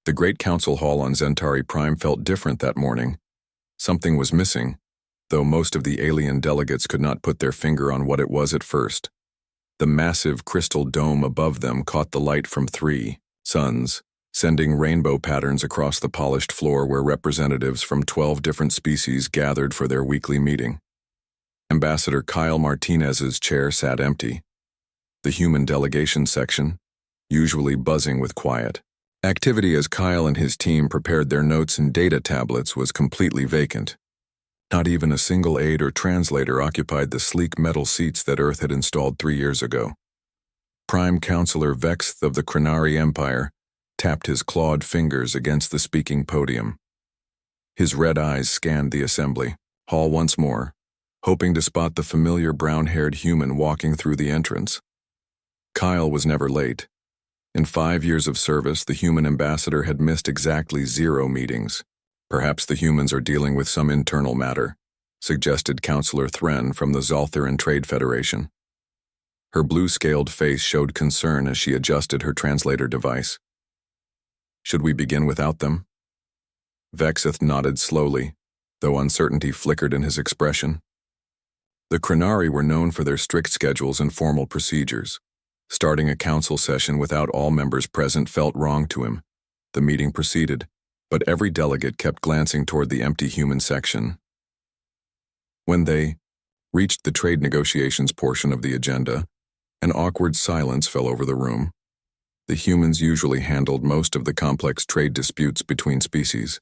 The Great Council Hall on Zentari Prime felt different that morning. Something was missing, though most of the alien delegates could not put their finger on what it was at first. The massive crystal dome above them caught the light from 3 suns, sending rainbow patterns across the polished floor where representatives from 12 different species gathered for their weekly meeting. Ambassador Kyle Martinez's chair sat empty. The human delegation section, usually buzzing with quiet activity as Kyle and his team prepared their notes and data tablets, was completely vacant. Not even a single aide or translator occupied the sleek metal seats that Earth had installed 3 years ago. Prime Counselor Vexth of the Krenari Empire tapped his clawed fingers against the speaking podium. His red eyes scanned the assembly hall once more, hoping to spot the familiar brown-haired human walking through the entrance. Kyle was never late. In 5 years of service, the human ambassador had missed exactly 0 meetings. Perhaps the humans are dealing with some internal matter, suggested Counselor Thren from the Zaltharan Trade Federation. Her blue-scaled face showed concern as she adjusted her translator device. Should we begin without them? Vexth nodded slowly, though uncertainty flickered in his expression. The Krenari were known for their strict schedules and formal procedures. Starting a council session without all members present felt wrong to him. The meeting proceeded, but every delegate kept glancing toward the empty human section. When they reached the trade negotiations portion of the agenda, an awkward silence fell over the room. The humans usually handled most of the complex trade disputes between species.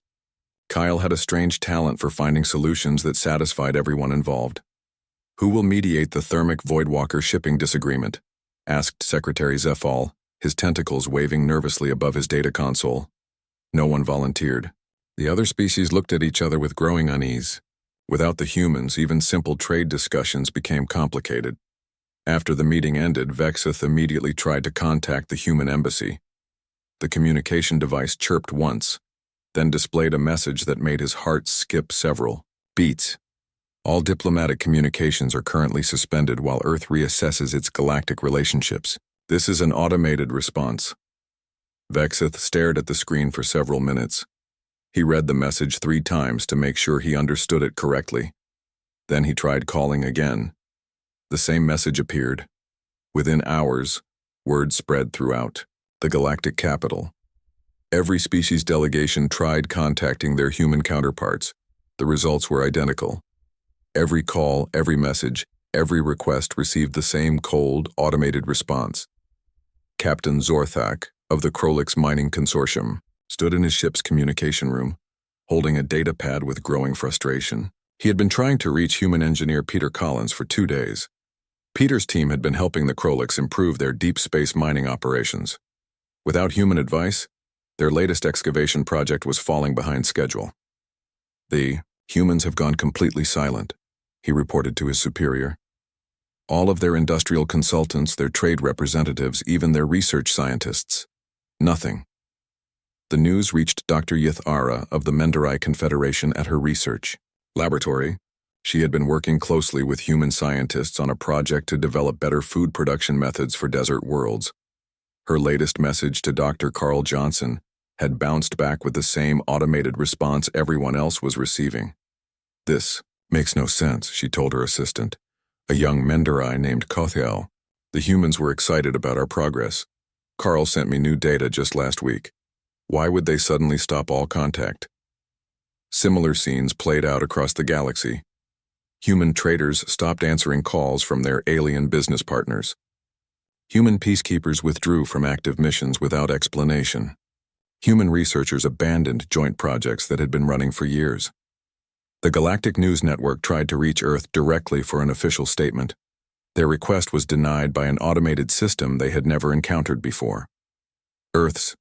Kyle had a strange talent for finding solutions that satisfied everyone involved. "Who will mediate the thermic Voidwalker shipping disagreement?" asked Secretary Zephal, his tentacles waving nervously above his data console. No one volunteered. The other species looked at each other with growing unease. Without the humans, even simple trade discussions became complicated. After the meeting ended, Vexth immediately tried to contact the human embassy. The communication device chirped once, then displayed a message that made his heart skip several beats. All diplomatic communications are currently suspended while Earth reassesses its galactic relationships. This is an automated response. Vexth stared at the screen for several minutes. He read the message 3 times to make sure he understood it correctly. Then he tried calling again. The same message appeared. Within hours, word spread throughout the galactic capital. Every species delegation tried contacting their human counterparts. The results were identical. Every call, every message, every request received the same cold, automated response. Captain Zorthak, of the Krolix Mining Consortium, stood in his ship's communication room, holding a data pad with growing frustration. He had been trying to reach human engineer Peter Collins for 2 days. Peter's team had been helping the Krolix improve their deep space mining operations. Without human advice, their latest excavation project was falling behind schedule. "The humans have gone completely silent," he reported to his superior. "All of their industrial consultants, their trade representatives, even their research scientists. Nothing." The news reached Dr. Yith-Ara of the Menderai Confederation at her research laboratory. She had been working closely with human scientists on a project to develop better food production methods for desert worlds. Her latest message to Dr. Carl Johnson had bounced back with the same automated response everyone else was receiving. "This makes no sense," she told her assistant, a young Menderai named Kothiel. "The humans were excited about our progress. Carl sent me new data just last week. Why would they suddenly stop all contact?" Similar scenes played out across the galaxy. Human traders stopped answering calls from their alien business partners. Human peacekeepers withdrew from active missions without explanation. Human researchers abandoned joint projects that had been running for years. The Galactic News Network tried to reach Earth directly for an official statement. Their request was denied by an automated system they had never encountered before. Earth's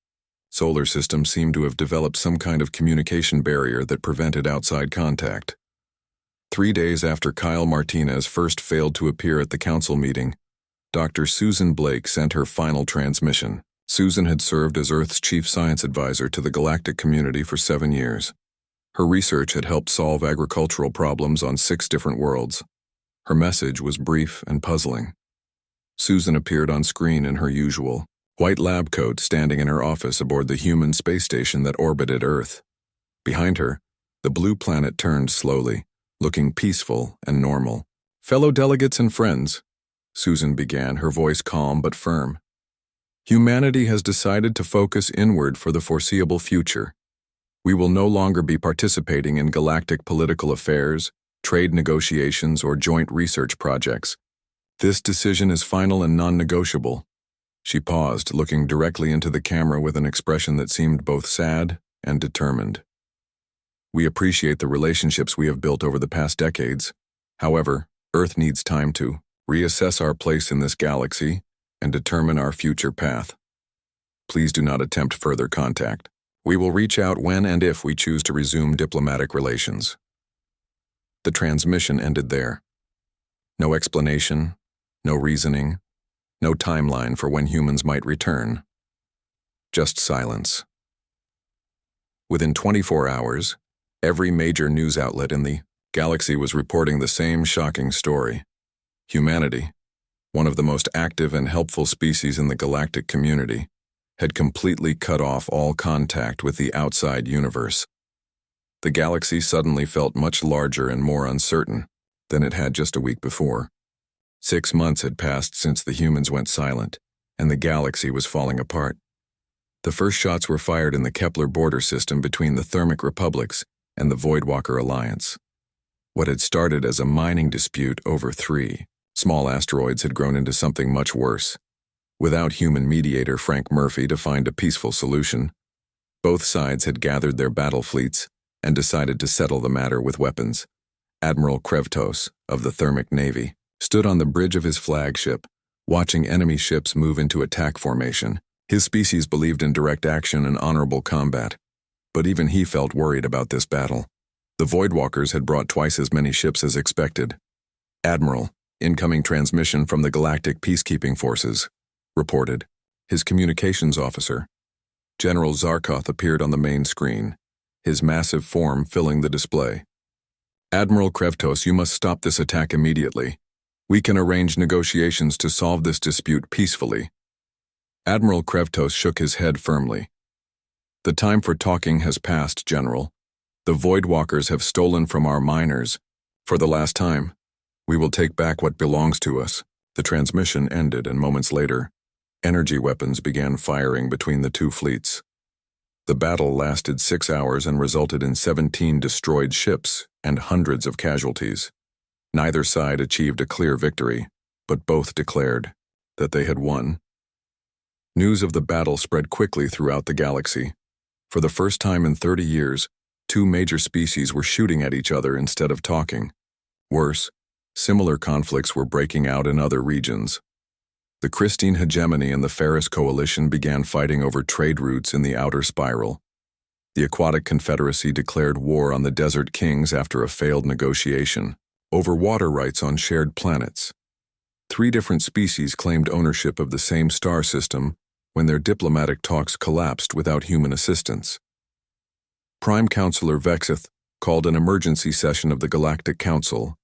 solar system seemed to have developed some kind of communication barrier that prevented outside contact. 3 days after Kyle Martinez first failed to appear at the council meeting, Dr. Susan Blake sent her final transmission. Susan had served as Earth's chief science advisor to the galactic community for 7 years. Her research had helped solve agricultural problems on 6 different worlds. Her message was brief and puzzling. Susan appeared on screen in her usual, white lab coat standing in her office aboard the human space station that orbited Earth. Behind her, the blue planet turned slowly, looking peaceful and normal. "Fellow delegates and friends," Susan began, her voice calm but firm. "Humanity has decided to focus inward for the foreseeable future. We will no longer be participating in galactic political affairs, trade negotiations, or joint research projects. This decision is final and non-negotiable." She paused, looking directly into the camera with an expression that seemed both sad and determined. "We appreciate the relationships we have built over the past decades. However, Earth needs time to reassess our place in this galaxy and determine our future path. Please do not attempt further contact. We will reach out when and if we choose to resume diplomatic relations." The transmission ended there. No explanation, no reasoning, no timeline for when humans might return. Just silence. Within 24 hours, every major news outlet in the galaxy was reporting the same shocking story. Humanity, one of the most active and helpful species in the galactic community, had completely cut off all contact with the outside universe. The galaxy suddenly felt much larger and more uncertain than it had just a week before. 6 months had passed since the humans went silent, and the galaxy was falling apart. The first shots were fired in the Kepler border system between the Thermic Republics and the Voidwalker Alliance. What had started as a mining dispute over 3 small asteroids had grown into something much worse. Without human mediator Frank Murphy to find a peaceful solution, both sides had gathered their battle fleets and decided to settle the matter with weapons. Admiral Krevtos, of the Thermic Navy, stood on the bridge of his flagship, watching enemy ships move into attack formation. His species believed in direct action and honorable combat, but even he felt worried about this battle. The Voidwalkers had brought twice as many ships as expected. "Admiral, incoming transmission from the Galactic Peacekeeping Forces," reported. His communications officer, General Zarkoth, appeared on the main screen, his massive form filling the display. "Admiral Krevtos, you must stop this attack immediately. We can arrange negotiations to solve this dispute peacefully." Admiral Krevtos shook his head firmly. "The time for talking has passed, General. The Voidwalkers have stolen from our miners. For the last time, we will take back what belongs to us." The transmission ended, and moments later, energy weapons began firing between the two fleets. The battle lasted 6 hours and resulted in 17 destroyed ships and hundreds of casualties. Neither side achieved a clear victory, but both declared that they had won. News of the battle spread quickly throughout the galaxy. For the first time in 30 years, 2 major species were shooting at each other instead of talking. Worse, similar conflicts were breaking out in other regions. The Christine Hegemony and the Ferris Coalition began fighting over trade routes in the Outer Spiral. The Aquatic Confederacy declared war on the Desert Kings after a failed negotiation over water rights on shared planets. 3 different species claimed ownership of the same star system when their diplomatic talks collapsed without human assistance. Prime Counselor Vexeth called an emergency session of the Galactic Council,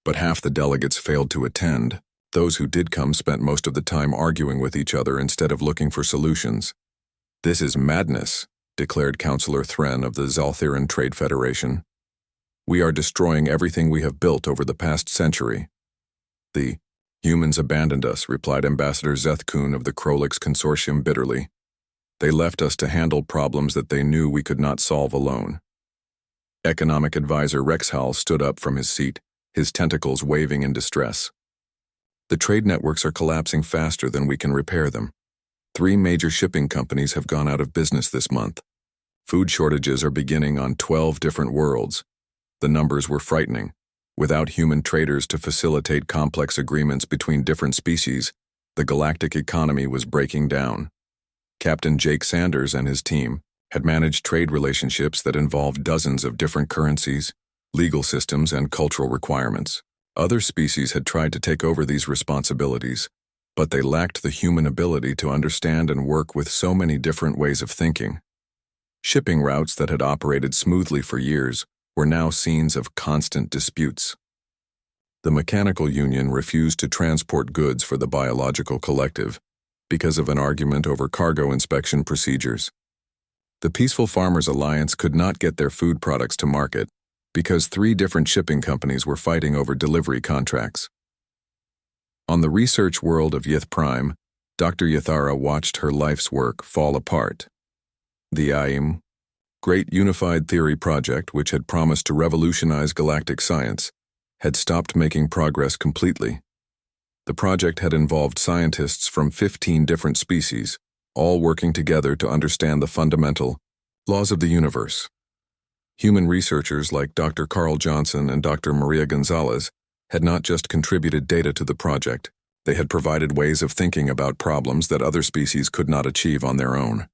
but half the delegates failed to attend. Those who did come spent most of the time arguing with each other instead of looking for solutions. "This is madness," declared Counselor Thren of the Zalthiran Trade Federation. "We are destroying everything we have built over the past century." "The humans abandoned us," replied Ambassador Zethkun of the Krolix Consortium bitterly. "They left us to handle problems that they knew we could not solve alone." Economic Advisor Rexhall stood up from his seat, his tentacles waving in distress. "The trade networks are collapsing faster than we can repair them. 3 major shipping companies have gone out of business this month. Food shortages are beginning on 12 different worlds. The numbers were frightening. Without human traders to facilitate complex agreements between different species, the galactic economy was breaking down. Captain Jake Sanders and his team had managed trade relationships that involved dozens of different currencies, legal systems, and cultural requirements. Other species had tried to take over these responsibilities, but they lacked the human ability to understand and work with so many different ways of thinking. Shipping routes that had operated smoothly for years were now scenes of constant disputes. The Mechanical Union refused to transport goods for the biological collective, because of an argument over cargo inspection procedures. The Peaceful Farmers Alliance could not get their food products to market because 3 different shipping companies were fighting over delivery contracts. On the research world of Yth Prime, Dr. Yathara watched her life's work fall apart. The AIM, Great Unified Theory Project, which had promised to revolutionize galactic science, had stopped making progress completely. The project had involved scientists from 15 different species, all working together to understand the fundamental laws of the universe. Human researchers like Dr. Carl Johnson and Dr. Maria Gonzalez had not just contributed data to the project, they had provided ways of thinking about problems that other species could not achieve on their own.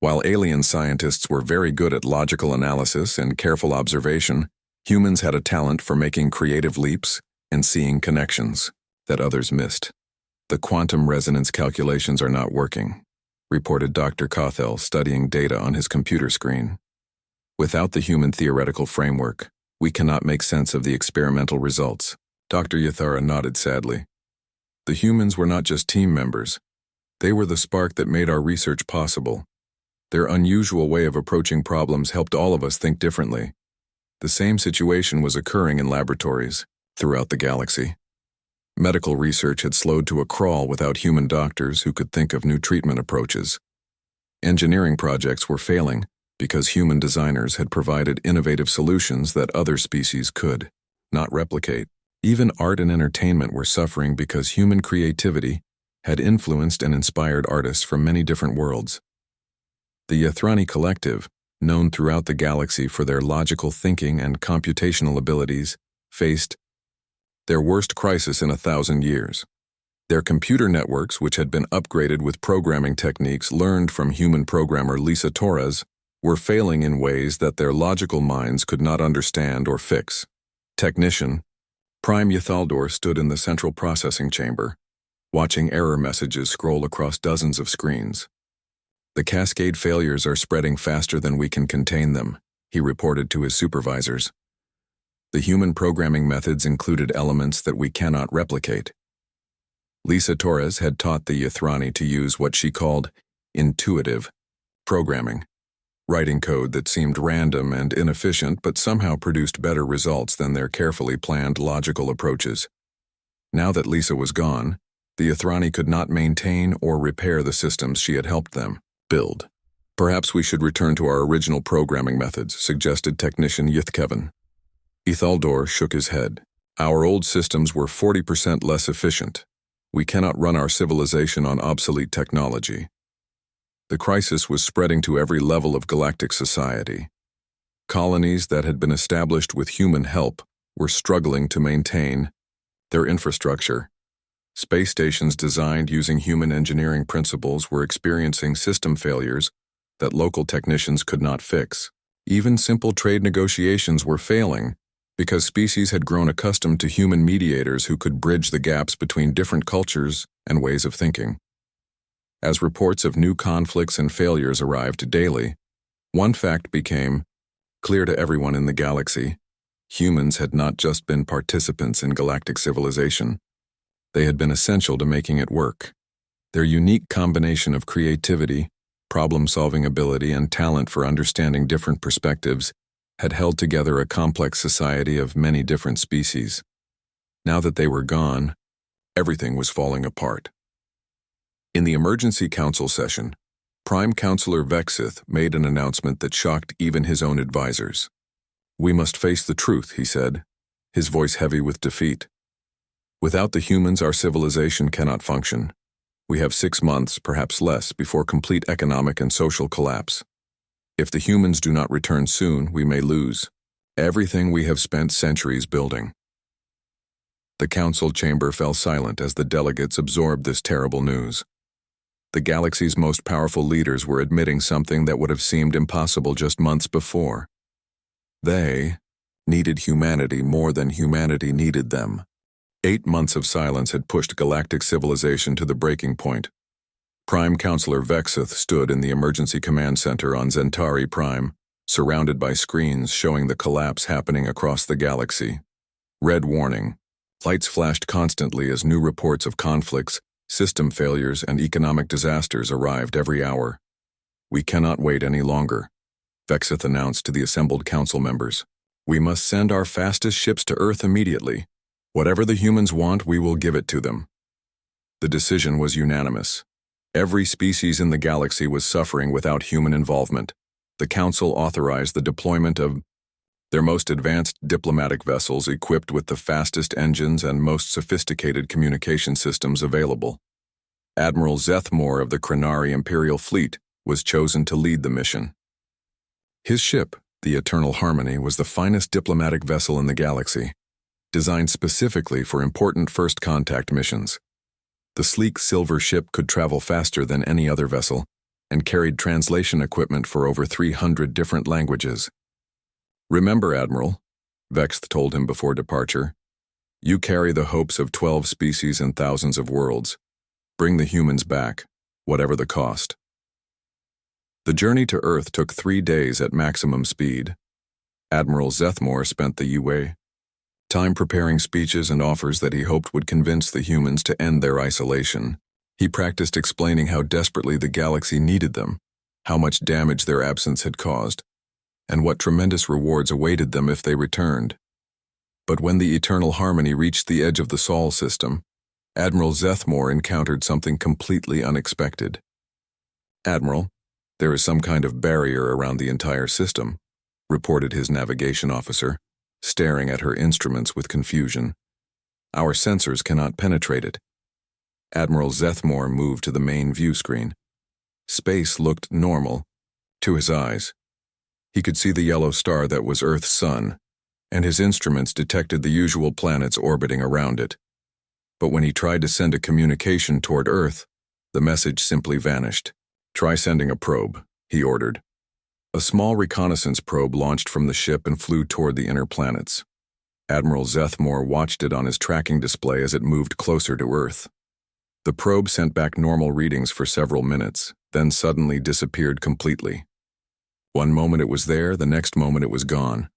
While alien scientists were very good at logical analysis and careful observation, humans had a talent for making creative leaps and seeing connections that others missed. The quantum resonance calculations are not working, reported Dr. Kothel, studying data on his computer screen. Without the human theoretical framework, we cannot make sense of the experimental results. Dr. Yathara nodded sadly. The humans were not just team members. They were the spark that made our research possible. Their unusual way of approaching problems helped all of us think differently. The same situation was occurring in laboratories throughout the galaxy. Medical research had slowed to a crawl without human doctors who could think of new treatment approaches. Engineering projects were failing because human designers had provided innovative solutions that other species could not replicate. Even art and entertainment were suffering because human creativity had influenced and inspired artists from many different worlds. The Ythrani Collective, known throughout the galaxy for their logical thinking and computational abilities, faced their worst crisis in 1,000 years. Their computer networks, which had been upgraded with programming techniques learned from human programmer Lisa Torres, were failing in ways that their logical minds could not understand or fix. Technician Prime Ythaldor stood in the central processing chamber, watching error messages scroll across dozens of screens. The cascade failures are spreading faster than we can contain them, he reported to his supervisors. The human programming methods included elements that we cannot replicate. Lisa Torres had taught the Ythrani to use what she called intuitive programming, writing code that seemed random and inefficient but somehow produced better results than their carefully planned logical approaches. Now that Lisa was gone, the Ythrani could not maintain or repair the systems she had helped them build. Perhaps we should return to our original programming methods, suggested technician Ythkevin. Ythaldor shook his head. Our old systems were 40% less efficient. We cannot run our civilization on obsolete technology. The crisis was spreading to every level of galactic society. Colonies that had been established with human help were struggling to maintain their infrastructure. Space stations designed using human engineering principles were experiencing system failures that local technicians could not fix. Even simple trade negotiations were failing because species had grown accustomed to human mediators who could bridge the gaps between different cultures and ways of thinking. As reports of new conflicts and failures arrived daily, one fact became clear to everyone in the galaxy. Humans had not just been participants in galactic civilization. They had been essential to making it work. Their unique combination of creativity, problem-solving ability, and talent for understanding different perspectives had held together a complex society of many different species. Now that they were gone, everything was falling apart. In the emergency council session, Prime Counselor Vexith made an announcement that shocked even his own advisors. "We must face the truth," he said, his voice heavy with defeat. "Without the humans, our civilization cannot function. We have 6 months, perhaps less, before complete economic and social collapse. If the humans do not return soon, we may lose everything we have spent centuries building." The council chamber fell silent as the delegates absorbed this terrible news. The galaxy's most powerful leaders were admitting something that would have seemed impossible just months before. They needed humanity more than humanity needed them. 8 months of silence had pushed galactic civilization to the breaking point. Prime Counselor Vexith stood in the emergency command center on Zentari Prime, surrounded by screens showing the collapse happening across the galaxy. Red warning. Lights flashed constantly as new reports of conflicts System failures and economic disasters arrived every hour. "We cannot wait any longer," Vexith announced to the assembled council members. "We must send our fastest ships to Earth immediately. Whatever the humans want, we will give it to them." The decision was unanimous. Every species in the galaxy was suffering without human involvement. The council authorized the deployment of their most advanced diplomatic vessels equipped with the fastest engines and most sophisticated communication systems available. Admiral Zethmore of the Krenari Imperial Fleet was chosen to lead the mission. His ship, the Eternal Harmony, was the finest diplomatic vessel in the galaxy, designed specifically for important first contact missions. The sleek silver ship could travel faster than any other vessel and carried translation equipment for over 300 different languages. "Remember, Admiral," Vext told him before departure, "you carry the hopes of 12 species and thousands of worlds. Bring the humans back, whatever the cost." The journey to Earth took 3 days at maximum speed. Admiral Zethmore spent the UA time preparing speeches and offers that he hoped would convince the humans to end their isolation. He practiced explaining how desperately the galaxy needed them, how much damage their absence had caused, and what tremendous rewards awaited them if they returned. But when the Eternal Harmony reached the edge of the Sol system, Admiral Zethmore encountered something completely unexpected. "Admiral, there is some kind of barrier around the entire system," reported his navigation officer, staring at her instruments with confusion. "Our sensors cannot penetrate it." Admiral Zethmore moved to the main view screen. Space looked normal to his eyes. He could see the yellow star that was Earth's sun, and his instruments detected the usual planets orbiting around it. But when he tried to send a communication toward Earth, the message simply vanished. "Try sending a probe," he ordered. A small reconnaissance probe launched from the ship and flew toward the inner planets. Admiral Zethmore watched it on his tracking display as it moved closer to Earth. The probe sent back normal readings for several minutes, then suddenly disappeared completely. One moment it was there, the next moment it was gone.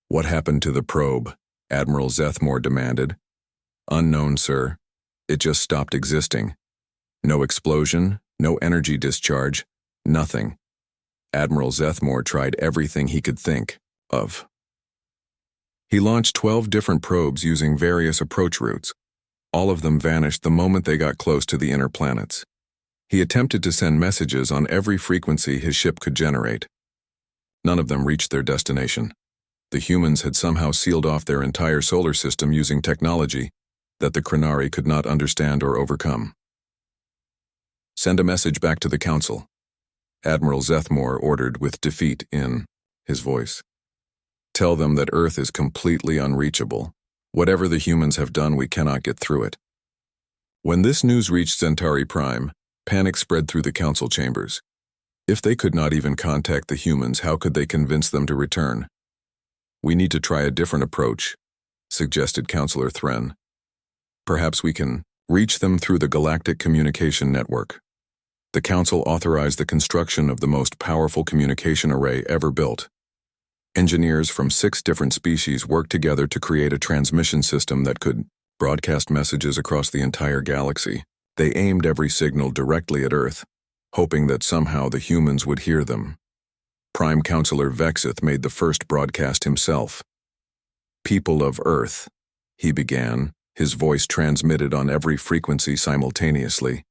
"What happened to the probe?" Admiral Zethmore demanded. "Unknown, sir. It just stopped existing. No explosion, no energy discharge, nothing." Admiral Zethmore tried everything he could think of. He launched 12 different probes using various approach routes. All of them vanished the moment they got close to the inner planets. He attempted to send messages on every frequency his ship could generate. None of them reached their destination. The humans had somehow sealed off their entire solar system using technology that the Krenari could not understand or overcome. "Send a message back to the Council," Admiral Zethmore ordered with defeat in his voice. "Tell them that Earth is completely unreachable. Whatever the humans have done, we cannot get through it." When this news reached Centauri Prime, panic spread through the council chambers. If they could not even contact the humans, how could they convince them to return? "We need to try a different approach," suggested Councillor Thren. "Perhaps we can reach them through the Galactic Communication Network." The Council authorized the construction of the most powerful communication array ever built. Engineers from 6 different species worked together to create a transmission system that could broadcast messages across the entire galaxy. They aimed every signal directly at Earth, hoping that somehow the humans would hear them. Prime Councillor Vexith made the first broadcast himself. "People of Earth," he began, his voice transmitted on every frequency simultaneously.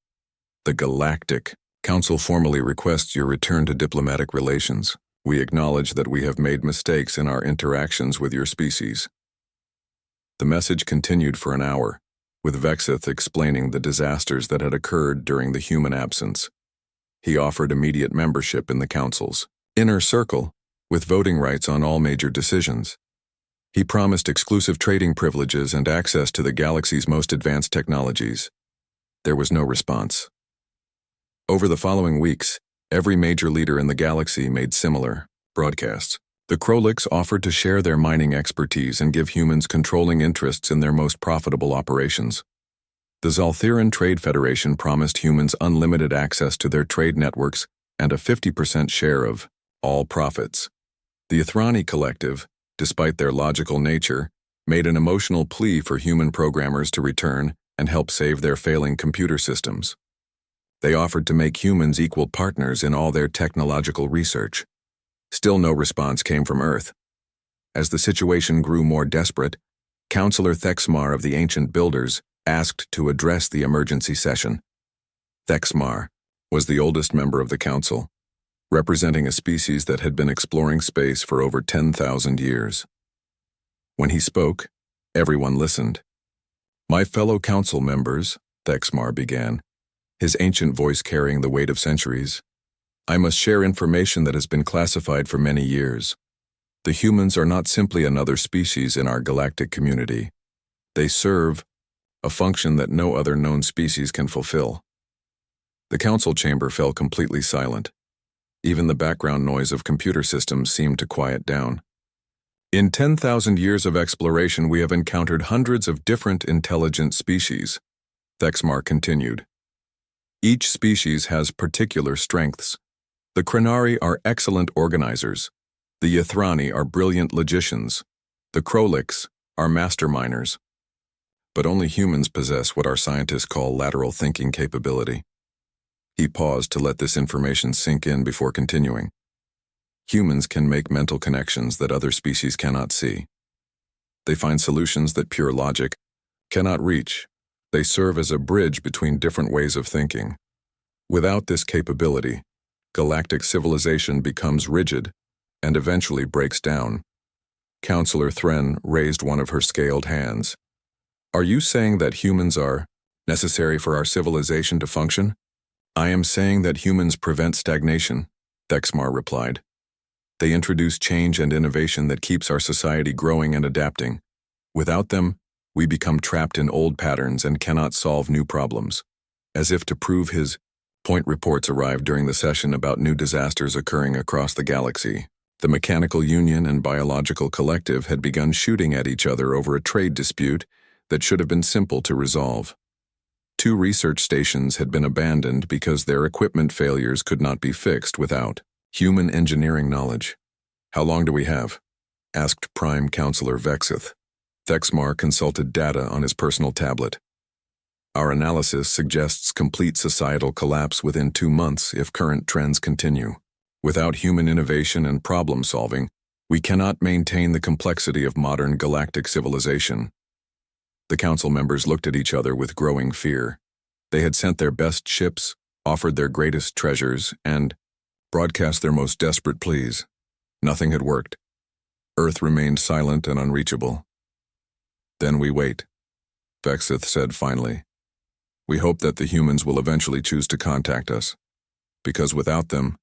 "The Galactic Council formally requests your return to diplomatic relations. We acknowledge that we have made mistakes in our interactions with your species." The message continued for an hour, with Vexith explaining the disasters that had occurred during the human absence. He offered immediate membership in the Council's inner circle, with voting rights on all major decisions. He promised exclusive trading privileges and access to the galaxy's most advanced technologies. There was no response. Over the following weeks, every major leader in the galaxy made similar broadcasts. The Krolix offered to share their mining expertise and give humans controlling interests in their most profitable operations. The Zalthiran Trade Federation promised humans unlimited access to their trade networks and a 50% share of all profits. The Ithrani Collective, despite their logical nature, made an emotional plea for human programmers to return and help save their failing computer systems. They offered to make humans equal partners in all their technological research. Still no response came from Earth. As the situation grew more desperate, Counselor Thexmar of the Ancient Builders asked to address the emergency session. Thexmar was the oldest member of the council, representing a species that had been exploring space for over 10,000 years. When he spoke, everyone listened. "My fellow council members," Thexmar began, his ancient voice carrying the weight of centuries, "I must share information that has been classified for many years. The humans are not simply another species in our galactic community. They serve a function that no other known species can fulfill." The council chamber fell completely silent. Even the background noise of computer systems seemed to quiet down. "In 10,000 years of exploration, we have encountered hundreds of different intelligent species," Thexmar continued. "Each species has particular strengths. The Krenari are excellent organizers. The Ythrani are brilliant logicians. The Krolix are master miners. But only humans possess what our scientists call lateral thinking capability." He paused to let this information sink in before continuing. "Humans can make mental connections that other species cannot see. They find solutions that pure logic cannot reach. They serve as a bridge between different ways of thinking. Without this capability, galactic civilization becomes rigid and eventually breaks down." Counselor Thren raised one of her scaled hands. "Are you saying that humans are necessary for our civilization to function?" "I am saying that humans prevent stagnation," Thexmar replied. "They introduce change and innovation that keeps our society growing and adapting. Without them, we become trapped in old patterns and cannot solve new problems." As if to prove his point, reports arrived during the session about new disasters occurring across the galaxy. The Mechanical Union and Biological Collective had begun shooting at each other over a trade dispute that should have been simple to resolve. 2 research stations had been abandoned because their equipment failures could not be fixed without human engineering knowledge. "How long do we have?" asked Prime Counselor Vexith. Thexmar consulted data on his personal tablet. "Our analysis suggests complete societal collapse within 2 months if current trends continue. Without human innovation and problem solving, we cannot maintain the complexity of modern galactic civilization." The council members looked at each other with growing fear. They had sent their best ships, offered their greatest treasures, and broadcast their most desperate pleas. Nothing had worked. Earth remained silent and unreachable. "Then we wait," Vexith said finally. "We hope that the humans will eventually choose to contact us, because without them,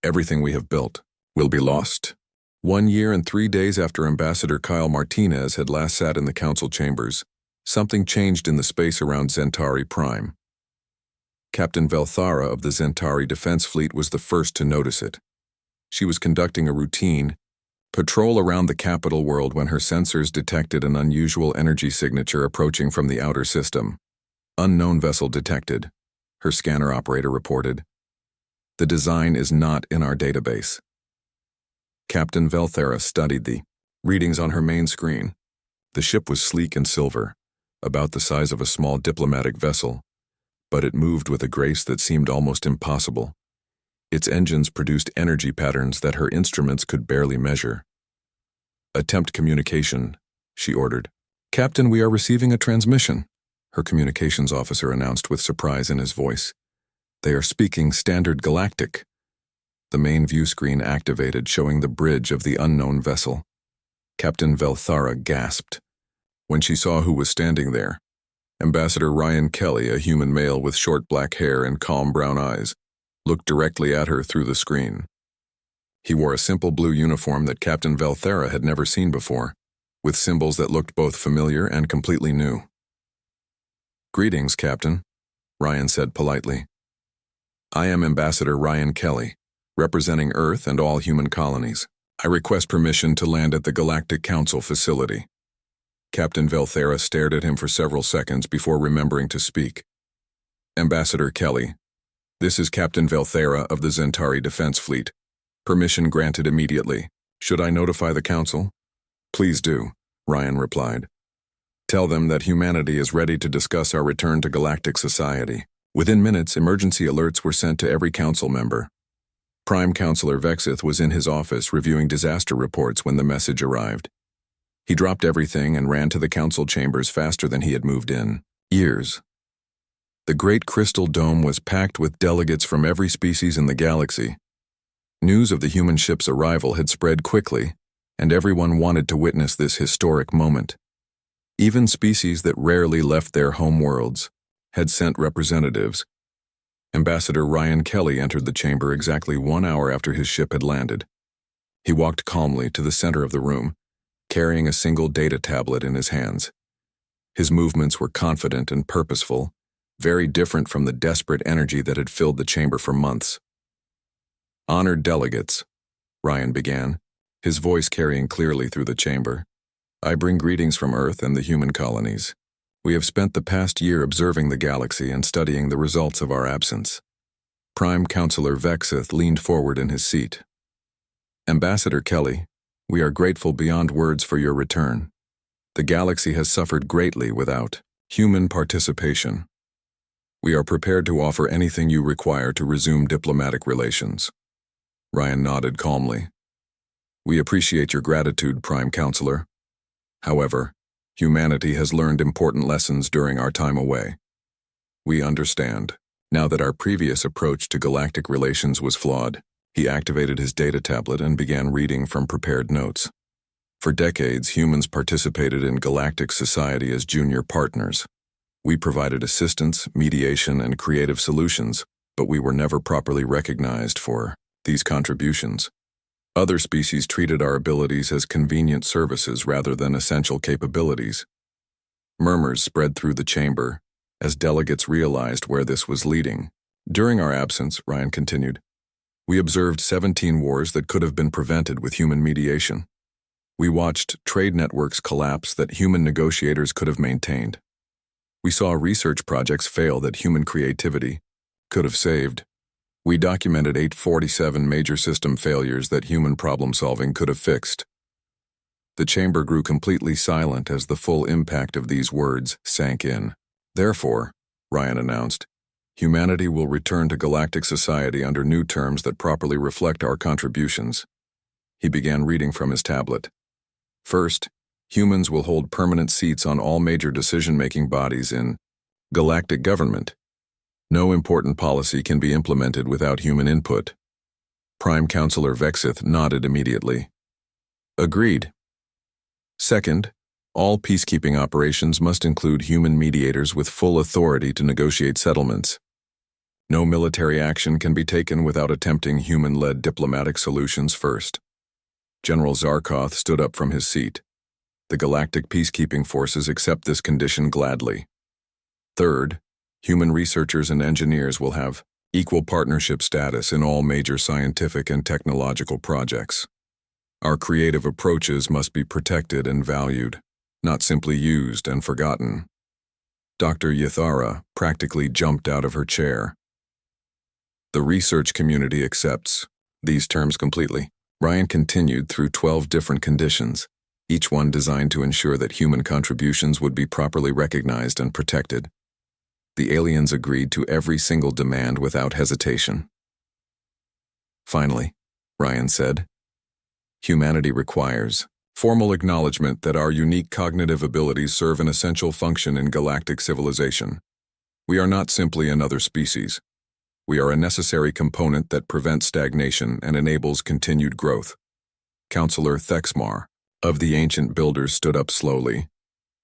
everything we have built will be lost." 1 year and 3 days after Ambassador Kyle Martinez had last sat in the council chambers, something changed in the space around Zentari Prime. Captain Velthara of the Zentari Defense Fleet was the first to notice it. She was conducting a routine patrol around the capital world when her sensors detected an unusual energy signature approaching from the outer system. "Unknown vessel detected," her scanner operator reported. "The design is not in our database." Captain Velthara studied the readings on her main screen. The ship was sleek and silver, about the size of a small diplomatic vessel, but it moved with a grace that seemed almost impossible. Its engines produced energy patterns that her instruments could barely measure. "Attempt communication," she ordered. "Captain, we are receiving a transmission," her communications officer announced with surprise in his voice. "They are speaking Standard Galactic." The main view screen activated, showing the bridge of the unknown vessel. Captain Velthara gasped when she saw who was standing there. Ambassador Ryan Kelly, a human male with short black hair and calm brown eyes, looked directly at her through the screen. He wore a simple blue uniform that Captain Velthara had never seen before, with symbols that looked both familiar and completely new. "Greetings, Captain," Ryan said politely. "I am Ambassador Ryan Kelly, representing Earth and all human colonies. I request permission to land at the Galactic Council facility." Captain Velthara stared at him for several seconds before remembering to speak. "Ambassador Kelly, this is Captain Velthara of the Zentari Defense Fleet. Permission granted immediately. Should I notify the Council?" "Please do," Ryan replied. Tell them that humanity is ready to discuss our return to galactic society. Within minutes, emergency alerts were sent to every council member. Prime Counselor Vexith was in his office reviewing disaster reports when the message arrived. He dropped everything and ran to the council chambers faster than he had moved in years. The great crystal dome was packed with delegates from every species in the galaxy. News of the human ship's arrival had spread quickly, and everyone wanted to witness this historic moment. Even species that rarely left their home worlds had sent representatives. Ambassador Ryan Kelly entered the chamber exactly 1 hour after his ship had landed. He walked calmly to the center of the room, carrying a single data tablet in his hands. His movements were confident and purposeful, very different from the desperate energy that had filled the chamber for months. "Honored delegates," Ryan began, his voice carrying clearly through the chamber. "I bring greetings from Earth and the human colonies. We have spent the past year observing the galaxy and studying the results of our absence." Prime Counselor Vexith leaned forward in his seat. "Ambassador Kelly, we are grateful beyond words for your return. The galaxy has suffered greatly without human participation. We are prepared to offer anything you require to resume diplomatic relations." Ryan nodded calmly. "We appreciate your gratitude, Prime Counselor. However, humanity has learned important lessons during our time away. We understand. Now that our previous approach to galactic relations was flawed." He activated his data tablet and began reading from prepared notes. "For decades, humans participated in galactic society as junior partners. We provided assistance, mediation, and creative solutions, but we were never properly recognized for these contributions. Other species treated our abilities as convenient services rather than essential capabilities." Murmurs spread through the chamber as delegates realized where this was leading. "During our absence," Ryan continued, "we observed 17 wars that could have been prevented with human mediation. We watched trade networks collapse that human negotiators could have maintained. We saw research projects fail that human creativity could have saved. We documented 847 major system failures that human problem-solving could have fixed." The chamber grew completely silent as the full impact of these words sank in. "Therefore," Ryan announced, "humanity will return to galactic society under new terms that properly reflect our contributions." He began reading from his tablet. "First, humans will hold permanent seats on all major decision-making bodies in galactic government. No important policy can be implemented without human input." Prime Counselor Vexith nodded immediately. "Agreed. Second, all peacekeeping operations must include human mediators with full authority to negotiate settlements. No military action can be taken without attempting human-led diplomatic solutions first." General Zarkoth stood up from his seat. "The galactic peacekeeping forces accept this condition gladly. Third, human researchers and engineers will have equal partnership status in all major scientific and technological projects. Our creative approaches must be protected and valued, not simply used and forgotten." Dr. Yathara practically jumped out of her chair. "The research community accepts these terms completely." Ryan continued through 12 different conditions, each one designed to ensure that human contributions would be properly recognized and protected. The aliens agreed to every single demand without hesitation. "Finally," Ryan said, "humanity requires formal acknowledgement that our unique cognitive abilities serve an essential function in galactic civilization. We are not simply another species. We are a necessary component that prevents stagnation and enables continued growth." Counselor Thexmar of the Ancient Builders stood up slowly.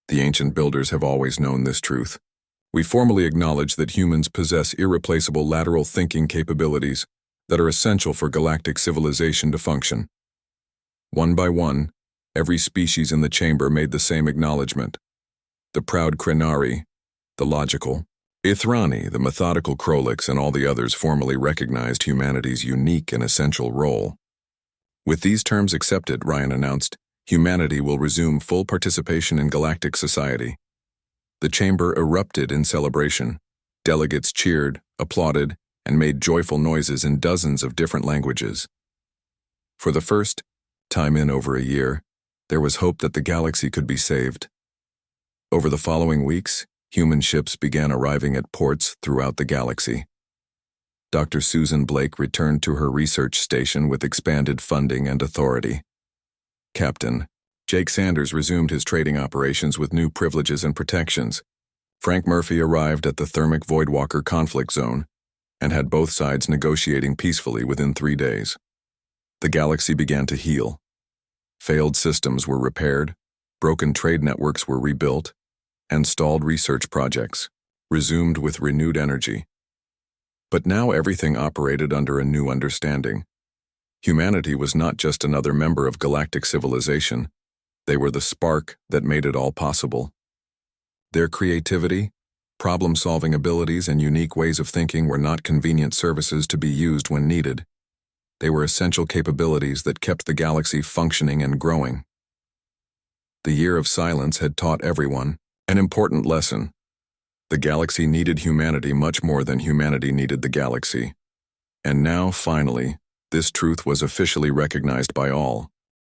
"The Ancient Builders have always known this truth. We formally acknowledge that humans possess irreplaceable lateral thinking capabilities that are essential for galactic civilization to function." One by one, every species in the chamber made the same acknowledgement. The proud Krenari, the logical, Ithrani, the methodical Krolix, and all the others formally recognized humanity's unique and essential role. "With these terms accepted," Ryan announced, "humanity will resume full participation in galactic society." The chamber erupted in celebration. Delegates cheered, applauded, and made joyful noises in dozens of different languages. For the first time in over a year, there was hope that the galaxy could be saved. Over the following weeks, human ships began arriving at ports throughout the galaxy. Dr. Susan Blake returned to her research station with expanded funding and authority. Captain Jake Sanders resumed his trading operations with new privileges and protections. Frank Murphy arrived at the Thermic Voidwalker conflict zone and had both sides negotiating peacefully within 3 days. The galaxy began to heal. Failed systems were repaired, broken trade networks were rebuilt, and stalled research projects resumed with renewed energy. But now everything operated under a new understanding. Humanity was not just another member of galactic civilization. They were the spark that made it all possible. Their creativity, problem-solving abilities, and unique ways of thinking were not convenient services to be used when needed. They were essential capabilities that kept the galaxy functioning and growing. The Year of Silence had taught everyone an important lesson. The galaxy needed humanity much more than humanity needed the galaxy. And now, finally, this truth was officially recognized by all.